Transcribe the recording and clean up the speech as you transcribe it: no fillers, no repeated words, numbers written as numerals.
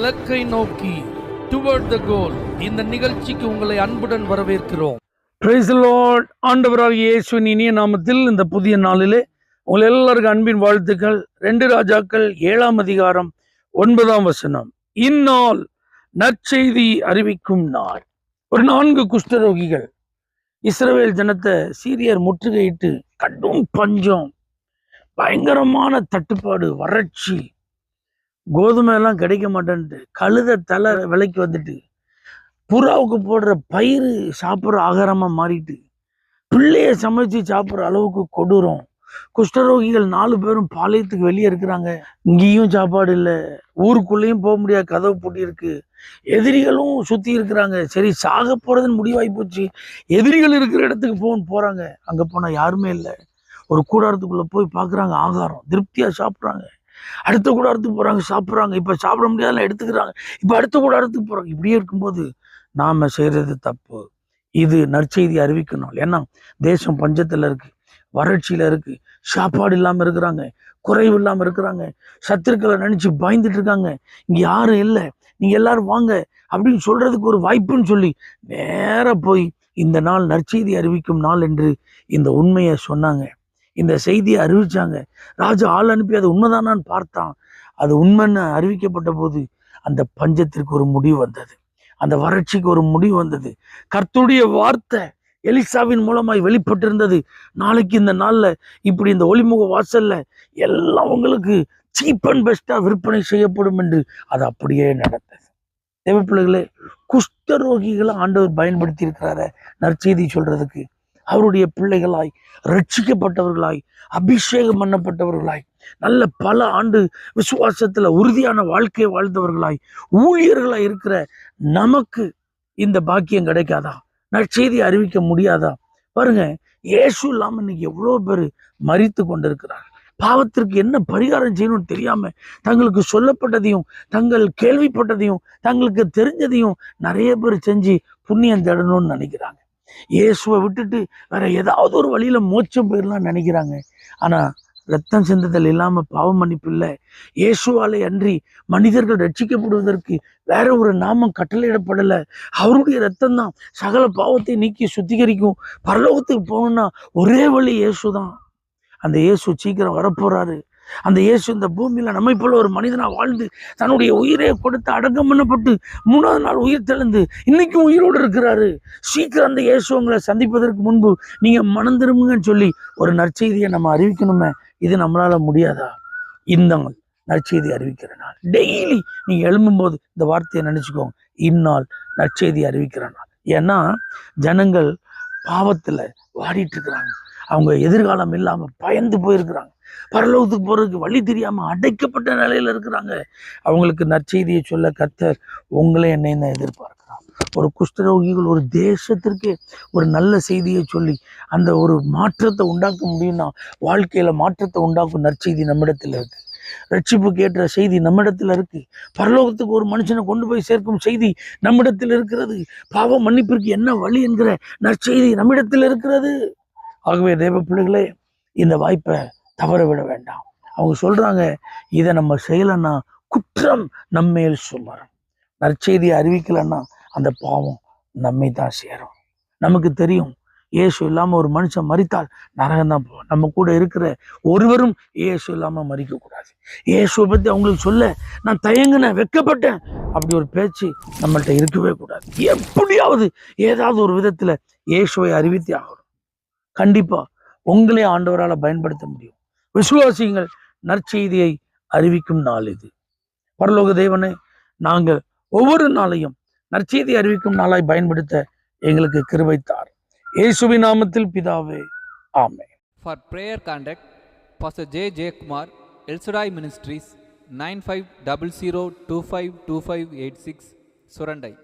இலக்கை நோக்கி டுவர்ட் த கோல். இந்த நிகழ்ச்சிக்கு உங்களை அன்புடன் வரவேற்கிறோம். Praise the Lord. ஆண்டவராகிய இயேசுவின் இனிய நாமத்தில் இந்த புதிய நாளிலே உங்கள் எல்லாருக்கும் அன்பின் வாழ்த்துக்கள். 2 ராஜாக்கள் 7ஆம் அதிகாரம் 9ஆம் வசனம். இந்நாள் நற்செய்தி அறிவிக்கும் நாள். ஒரு 4 குஷ்டரோகிகள் இஸ்ரவேல் ஜனத்தை சீரியர் முற்றுகையிட்டு கடும் பஞ்சம், பயங்கரமான தட்டுப்பாடு, வறட்சி, கோதுமை எல்லாம் கிடைக்க மாட்டேன்ட்டு, கழுத தலை விலைக்கு வந்துட்டு, புறாவுக்கு போடுற பயிர் சாப்பிட்ற ஆகாரமா மாறிட்டு, பிள்ளைய சமைச்சு சாப்பிட்ற அளவுக்கு கொடூரம். குஷ்டரோகிகள் 4 பேரும் பாளையத்துக்கு வெளியே இருக்கிறாங்க. இங்கேயும் சாப்பாடு இல்லை, ஊருக்குள்ளேயும் போக முடியாது, கதவு பூட்டி இருக்கு. எதிரிகளும் சுத்தி இருக்கிறாங்க. சரி, சாக போறதுன்னு முடிவாகி போச்சு. எதிரிகள் இருக்கிற இடத்துக்கு போறாங்க. அங்க போனா யாருமே இல்லை. ஒரு கூடாரத்துக்குள்ள போய் பாக்குறாங்க, ஆகாரம் திருப்தியா சாப்பிட்றாங்க. அடுத்த கூடாரத்துக்கு போறாங்க, சாப்பிட்றாங்க. இப்ப சாப்பிட முடியாதுல எடுத்துக்கிறாங்க. இப்ப அடுத்த கூடாரத்துக்கு போறாங்க. இப்படியே இருக்கும்போது நாம செய்யறது தப்பு. இது நற்செய்தி அறிவிக்கணும். ஏன்னா தேசம் பஞ்சத்துல இருக்கு, வறட்சியில இருக்கு, சாப்பாடு இல்லாம இருக்கிறாங்க, குறைவு இல்லாம இருக்கிறாங்க, சத்துருக்களை நினைச்சு பயந்துட்டு இருக்காங்க. இங்க யாரும் இல்லை, நீங்க எல்லாரும் வாங்க அப்படின்னு சொல்றதுக்கு ஒரு வாய்ப்புன்னு சொல்லி நேர போய் இந்த நாள் நற்செய்தி அறிவிக்கும் நாள் என்று இந்த உண்மையை சொன்னாங்க. இந்த செய்தியை அறிவிச்சாங்க. ராஜா ஆள் அனுப்பி அது உண்மைதானான்னு பார்த்தான். அது உண்மைன்னு அறிவிக்கப்பட்ட போது அந்த பஞ்சத்திற்கு ஒரு முடிவு வந்தது, அந்த வறட்சிக்கு ஒரு முடிவு வந்தது. கர்த்தருடைய வார்த்தை எலிசாவின் மூலமாய் வெளிப்பட்டிருந்தது. நாளைக்கு இந்த நாள்ல இப்படி இந்த ஒளிமுக வாசல்ல எல்லாம் உங்களுக்கு சீப் அண்ட் பெஸ்டா விற்பனை செய்யப்படும் என்று அது அப்படியே நடந்தது. தேவ பிள்ளைகளே, குஷ்டரோகிகளை ஆண்டவர் பயன்படுத்தி இருக்கிறார நற்செய்தி சொல்றதுக்கு. அவருடைய பிள்ளைகளாய், ரட்சிக்கப்பட்டவர்களாய், அபிஷேகம் பண்ணப்பட்டவர்களாய், நல்ல பல ஆண்டு விசுவாசத்துல உறுதியான வாழ்க்கையை வாழ்ந்தவர்களாய், ஊழியர்களாய் இருக்கிற நமக்கு இந்த பாக்கியம் கிடைக்காதா? நற்செய்தி அறிவிக்க முடியாதா? பாருங்க, இயேசு இல்லாம இன்னைக்கு எவ்வளவு பேர் மரித்து கொண்டிருக்கிறார். பாவத்திற்கு என்ன பரிகாரம் செய்யணும்னு தெரியாம தங்களுக்கு சொல்லப்பட்டதையும், தங்கள் கேள்விப்பட்டதையும், தங்களுக்கு தெரிஞ்சதையும் நிறைய பேர் செஞ்சு புண்ணியம் தேடணும்னு நினைக்கிறாங்க. இயேசுவை விட்டுட்டு வேற ஏதாவது ஒரு வழியில மோட்சம் போயிடலாம் நினைக்கிறாங்க. ஆனா ரத்தம் சிந்துதல் இல்லாம பாவம் மன்னிப்பு இல்லை. இயேசுவாலே அன்றி மனிதர்கள் ரட்சிக்கப்படுவதற்கு வேற ஒரு நாமம் கட்டளையிடப்படல. அவருடைய ரத்தம் தான் சகல பாவத்தை நீக்கி சுத்திகரிக்கும். பரலோகத்துக்கு போகணும்னா ஒரே வழி இயேசு தான். அந்த இயேசு சீக்கிரம் வரப்போறாரு. அந்த இயேசு இந்த பூமியில நம்மை போல ஒரு மனிதனா வாழ்ந்து தன்னுடைய உயிரை கொடுத்து அடக்கம் பண்ணப்பட்டு 3ஆவது நாள் உயிர் தெழுந்து இன்னைக்கும் உயிரோடு இருக்கிறாரு. சீக்கிரம் அந்த இயேசு உங்களை சந்திப்பதற்கு முன்பு நீங்க மனம் திரும்புங்கன்னு சொல்லி ஒரு நற்செய்தியை நம்ம அறிவிக்கணுமே. இது நம்மளால முடியாதா? இந்த நற்செய்தி அறிவிக்கிற நாள். டெய்லி நீங்க எழும்பும்போது இந்த வார்த்தையை நினைச்சுக்கோங்க, இந்நாள் நற்செய்தி அறிவிக்கிற நாள். ஏன்னா ஜனங்கள் பாவத்துல வாடிட்டு இருக்கிறாங்க. அவங்க எதிர்காலம் இல்லாம பயந்து போயிருக்கிறாங்க. பரலோகத்துக்கு போறதுக்கு வழி தெரியாம அடைக்கப்பட்ட நிலையில இருக்கிறாங்க. அவங்களுக்கு நற்செய்தியை சொல்ல கர்த்தர் உங்களே என்னையும் தான் எதிர்பார்க்கிறான். ஒரு குஷ்டரோகிகள் ஒரு தேசத்திற்கே ஒரு நல்ல செய்தியை சொல்லி அந்த ஒரு மாற்றத்தை உண்டாக்க முடியும்னா, வாழ்க்கையில மாற்றத்தை உண்டாக்கும் நற்செய்தி நம்மிடத்துல இருக்கு. ரட்சிப்புக்கு ஏற்ற செய்தி நம்மிடத்துல இருக்கு. பரலோகத்துக்கு ஒரு மனுஷனை கொண்டு போய் சேர்க்கும் செய்தி நம்மிடத்தில் இருக்கிறது. பாவ மன்னிப்பிற்கு என்ன வழி என்கிற நற்செய்தி நம்மிடத்தில் இருக்கிறது. ஆகவே தேவ பிள்ளைகளே, இந்த வாய்ப்பை தவற விட வேண்டாம். அவங்க சொல்றாங்க, இதை நம்ம செய்யலைன்னா குற்றம் நம்மேல் சுமரும். நற்செய்தியை அறிவிக்கலைன்னா அந்த பாவம் நம்மை தான் சேரும். நமக்கு தெரியும், இயேசு இல்லாம ஒரு மனுஷன் மரித்தால் நரகம் தான் போகும். நம்ம கூட இருக்கிற ஒருவரும் இயேசு இல்லாம மரிக்க கூடாது. இயேசுவை பத்தி அவங்களுக்கு சொல்ல நான் தயங்கினேன், வெட்கப்பட்டேன், அப்படி ஒரு பேச்சு நம்மள்கிட்ட இருக்கவே கூடாது. எப்படியாவது ஏதாவது ஒரு விதத்துல இயேசுவை அறிவித்தே ஆகணும். கண்டிப்பா உங்களே ஆண்டவரால் பயன்படுத்த முடியும். விசுவாசிகள், நற்செய்தியை அறிவிக்கும் நாள் இது. பரலோக தேவனே, நாங்கள் ஒவ்வொரு நாளையும் நற்செய்தி அறிவிக்கும் நாளாய் பயன்படுத்த எங்களுக்கு கிருபை தார். இயேசுவின் நாமத்தில் பிதாவே, ஆமென். For prayer contact Pastor J. J. Kumar, El Shaddai Ministries, 9500252586, Surandai.